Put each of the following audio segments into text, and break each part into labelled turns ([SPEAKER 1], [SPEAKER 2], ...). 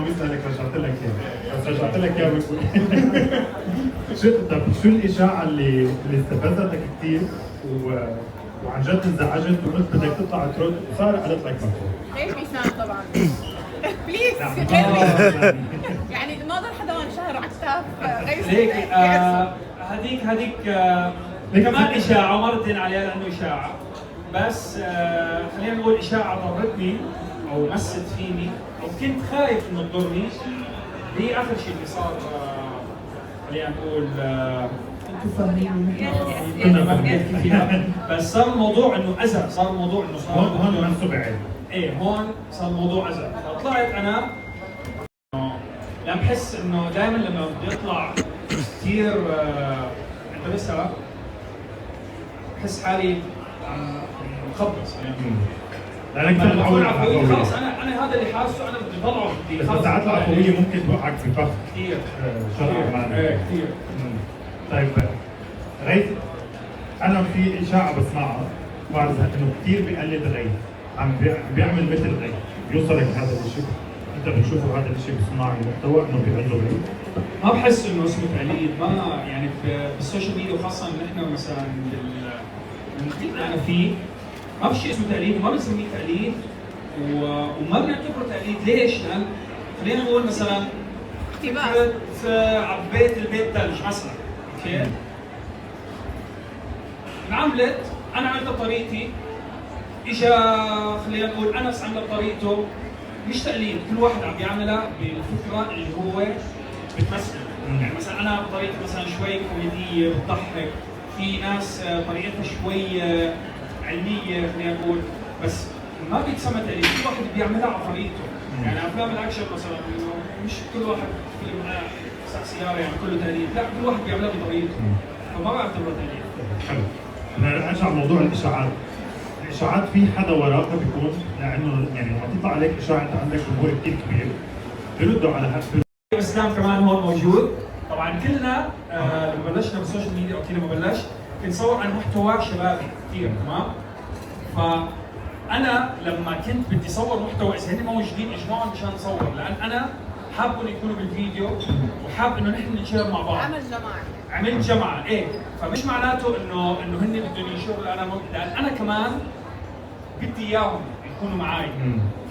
[SPEAKER 1] بسألك رجعت لك اياه بس رجعت لك اياه بقول شو الاشاعه اللي استفزتك كثير وعن جد انزعجت وقلت بدك تطلع ترد وصار قالت لك مكتوب؟
[SPEAKER 2] ليش بيسان طبعا بليز يعني ناظر حدا وان شهر على كتاف غير
[SPEAKER 3] ليك هذيك كمان اشاعه مرتين عليها لانه اشاعه بس خلينا نقول اشاعه ضرتني او مست فيني او كنت خايف انه تضرني. هي اخر شيء اللي صار خلينا نقول انتم فاهمين بس صار الموضوع انه اذى، صار الموضوع انه صار
[SPEAKER 1] هون منسوب عيب.
[SPEAKER 3] ايه هون صار الموضوع اذى. فطلعت انا لما بحس انه دائما لما بدي اطلع كثير انترستر بحس حالي مخبص يعني.
[SPEAKER 1] لانك تتعود على العفويه.
[SPEAKER 3] خلص انا هذا اللي حاسه انا بدي اطلعه بدي
[SPEAKER 1] بس ساعات العفويه ممكن توقعك في فخ
[SPEAKER 3] كثير
[SPEAKER 1] ايه
[SPEAKER 3] كثير.
[SPEAKER 1] طيب غيث، انا في اشاعه بسمعها بعرفها انه كثير بيقلد غيث، عم بيعمل مثل غيث، بيوصلك هذا الشيء، انت بتشوفه هذا الشيء بصناعي محتوى انه بيقلده غيث؟
[SPEAKER 3] ما بحس انه اسمه تقليد، ما يعني بالسوشيال ميديا وخاصه ان احنا مثلا المحيط اللي انا فيه ما في شيء اسمه تقليد وما بنسميه تقليد وما بنعتبره تقليد. ليش؟ لان خلينا نقول مثلا عبيت البيت ثلج مثلا، اوكي؟ انعملت انا عملتها بطريقتي، اجى خلينا نقول انس عملها بطريقته، مش تقليد، كل واحد عم بيعملها بالفكره اللي هو بتمثل. يعني مثلا انا بطريقتي مثلا شوي كوميديه بتضحك، في ناس طريقتها شوي علميه خلينا نقول، بس ما بيتسمى تقليد، كل واحد بيعملها على طريقته. يعني افلام الاكشن مثلا انه مش كل واحد فيلم ساق سياره يعني كله تقليد، لا كل واحد بيعملها بطريقته، فما بعتبره تقليد.
[SPEAKER 1] حلو. بدنا نرجع لموضوع الاشاعات. الاشاعات في حدا وراها بيكون لانه يعني لما تطلع عليك اشاعه انت عندك جمهور كثير كبير بيردوا على هذا.
[SPEAKER 3] اسلام كمان هون موجود. طبعا كلنا لما بلشنا بالسوشيال ميديا او لما بلشت كنت نصور عن محتوى شبابي كثير، تمام؟ فانا لما كنت بدي اصور محتوى اذا هن موجودين اجمعهم مشان نصور، لان انا حابهم يكونوا بالفيديو وحاب انه نحن ننشر مع بعض. عملت جمعه ايه، فمش معناته انه هن بدهم ينشروا لان انا كمان بدي اياهم يكونوا معي،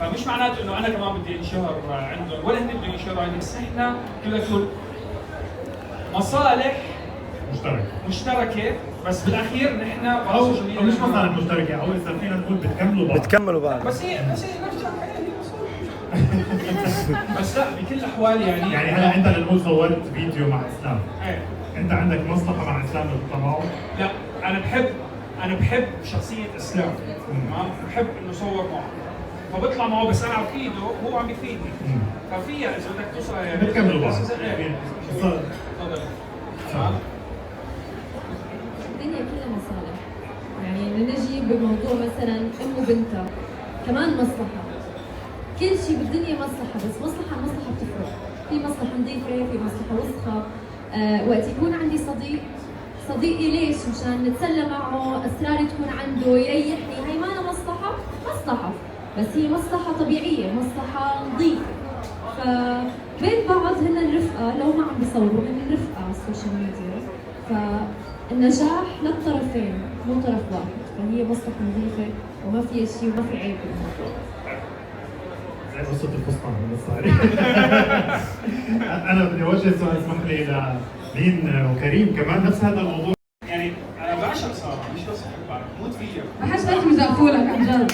[SPEAKER 3] فمش معناته انه انا كمان بدي انشهر عندهم ولا هن بدهم ينشهروا عندي، بس احنا كلها مصالح مشتركه بس بالاخير نحن
[SPEAKER 1] او مش مصالح مشتركه او اذا فينا نقول
[SPEAKER 4] بتكملوا بعض
[SPEAKER 3] بس هي نفس الحياه بس لا بكل الاحوال يعني
[SPEAKER 1] هلا انت لنقول صورت فيديو مع اسلام،
[SPEAKER 3] ايه
[SPEAKER 1] انت عندك مصلحه مع اسلام تطلعه؟
[SPEAKER 3] لا انا بحب شخصيه اسلام، تمام؟ بحب انه صور معه فبطلع معه بس انا عفيده هو عم يفيدني، ففيها اذا بدك توصل يعني
[SPEAKER 1] بتكملوا بعض.
[SPEAKER 3] تفضل. تمام.
[SPEAKER 5] الدنيا كلها مصالح، يعني نجي بموضوع مثلا ام وبنتها كمان مصلحه، كل شيء بالدنيا مصلحه، بس مصلحه بتفرق، في مصلحه نظيفه في مصلحه وسخه. وقت يكون عندي صديقي ليش؟ مشان نتسلى معه، اسراري تكون عنده، يريحني، هي ما أنا مصلحه بس هي مصلحه طبيعيه، مصلحه نظيفه. فبين بعض هن الرفقه، لو ما عم بيصوروا هن الرفقه على السوشيال ميديا، فالنجاح للطرفين مو طرف واحد، فهي مصلحه نظيفه وما فيها شيء وما في عيب بالموضوع.
[SPEAKER 1] زي قصة الفستان بس أنا بدي أوجه سؤال اسمح لي لمين وكريم كمان نفس هذا الموضوع.
[SPEAKER 3] يعني أنا بعشق سارة مش بس بحبها، بموت فيها.
[SPEAKER 5] بحس هيك بزقفوا لك عن جد.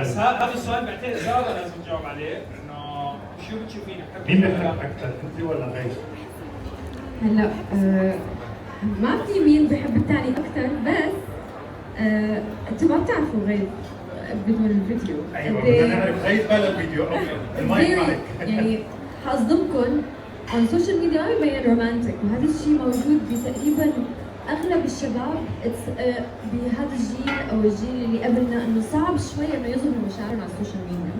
[SPEAKER 3] بس هذا السؤال بعتقد سارة لازم تجاوب عليه، إنه شو بتشوفين؟
[SPEAKER 1] مين بحبك أكثر أنت ولا غير؟
[SPEAKER 5] هلا ما في مين بحب الثاني أكثر، بس انتوا ما بتعرفوا غير بدون الفيديو.
[SPEAKER 1] ايوه بدنا نعرف غير بلا فيديو. اوكي المايك معك.
[SPEAKER 5] يعني حاصدمكم على السوشيال ميديا ما بيبين رومانتك، وهذا الشيء موجود بتقريبا اغلب الشباب بهذا الجيل او الجيل اللي قبلنا، انه صعب شوي انه يظهروا مشاعرهم على السوشيال ميديا،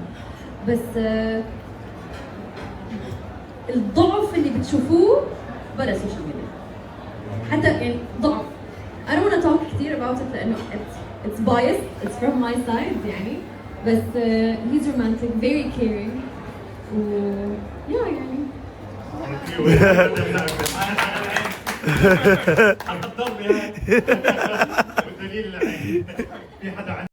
[SPEAKER 5] بس الضعف اللي بتشوفوه برا السوشيال ميديا حتى يعني ضعف. I don't want to talk كثير about it لأنه it's biased, it's from my side يعني، بس he's romantic very caring و yeah يعني
[SPEAKER 1] حتضل يعني والدليل العين في حدا